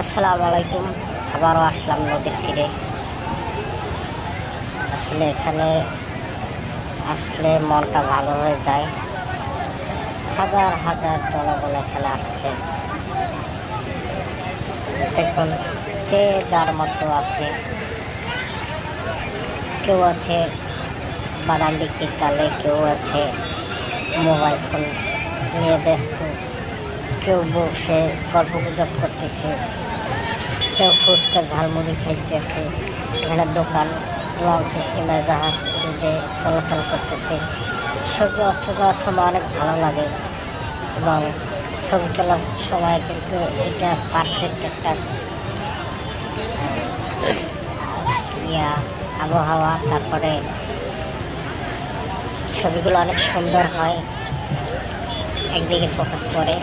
আসসালামু আলাইকুম। আবারও আসলাম নদীর তীরে। আসলে এখানে আসলে মনটা ভালো হয়ে যায়। হাজার হাজার জনগণ এখানে আসছে। দেখুন, যে যার মতো আছে। কেউ আছে বাদাম বিক্রির তালে, কেউ আছে মোবাইল ফোন নিয়ে ব্যস্ত, কেউ বসে গল্প গুজব করতেছে, কেউ ফুচকা ঝালমুড়ি খাইতেছে। এখানে দোকান লং সিস্টেমের জাহাজ যে চলাচল করতেছে। সূর্য অস্ত যাওয়ার সময় অনেক ভালো লাগে এবং ছবি তোলার সময় কিন্তু এটা পারফেক্ট একটা আবহাওয়া। তারপরে ছবিগুলো অনেক সুন্দর হয়, একদিকে ফোকাস করে।